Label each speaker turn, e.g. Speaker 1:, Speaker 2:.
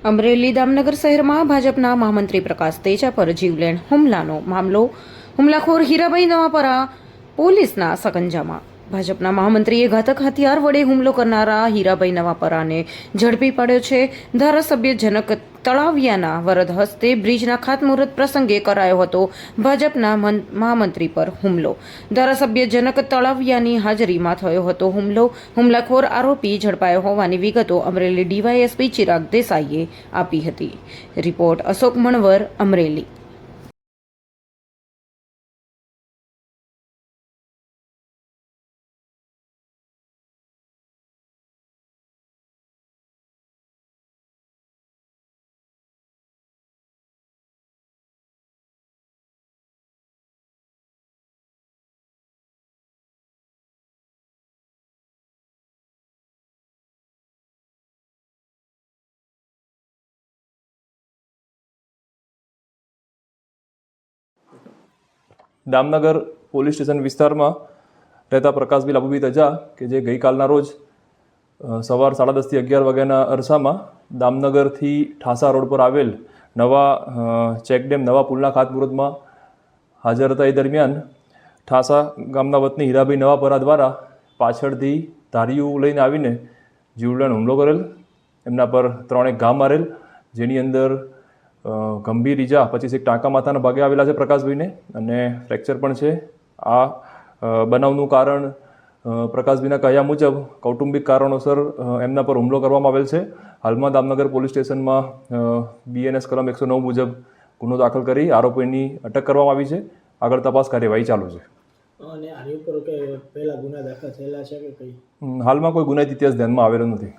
Speaker 1: અમરેલી દામનગર શહેરમાં ભાજપના મહામંત્રી પ્રકાશ તેજા પર જીવલેણ હુમલાનો મામલો. હુમલાખોર હીરાભાઈ નવાપરા પોલીસના સકંજામાં. ભાજપના મહામંત્રીએ ઘાતક હથિયાર વડે હુમલો કરનારા હીરાભાઈ નવાપરાને ઝડપી પાડ્યો છે. ધારાસભ્ય જનક તળાવિયાના વરદ હસ્તે બ્રિજના ખાતમુહૂર્ત પ્રસંગે કરાયો હતો ભાજપના મહામંત્રી પર હુમલો. ધારાસભ્ય જનક તળાવિયાની હાજરીમાં થયો હતો હુમલો. હુમલાખોર આરોપી ઝડપાયો હોવાની વિગતો અમરેલી ડીવાયએસપી ચિરાગ દેસાઈએ આપી હતી. Report Ashok Manvar, Amreli.
Speaker 2: Damnagar police station વિસ્તારમાં રહેતા પ્રકાશભાઈ લાભુભાઈ તજા કે જે ગઈકાલના રોજ સવાર 10:30 થી 11 વાગ્યાના અરસામાં દામનગરથી ઠાસા રોડ પર આવેલ નવા ચેકડેમ નવા પુલના ખાતમુહૂર્તમાં હાજર હતા. એ દરમિયાન ઠાસા ગામના વતની હીરાભાઈ નવાપરા દ્વારા પાછળથી ધારિયું લઈને આવીને જીવલેણ હુમલો કરેલ. એમના પર 3 ઘા મારેલ, જેની અંદર ગંભીર ઈજા પછી એક ટાંકા માથાના ભાગે આવેલા છે પ્રકાશભાઈને, અને ફ્રેક્ચર પણ છે. આ બનાવનું કારણ પ્રકાશભાઈના કહ્યા મુજબ કૌટુંબિક કારણોસર એમના પર હુમલો કરવામાં આવેલ છે. હાલમાં દામનગર પોલીસ સ્ટેશનમાં BNS કલમ 109 મુજબ ગુનો દાખલ કરી આરોપીની અટક કરવામાં આવી છે. આગળ તપાસ કાર્યવાહી ચાલુ છે.
Speaker 3: અને આની ઉપર કે પહેલા ગુના દાખલ થયેલા છે કે કઈ?
Speaker 2: હાલમાં કોઈ ગુનાહિત ઇતિહાસ ધ્યાનમાં આવેલો નથી.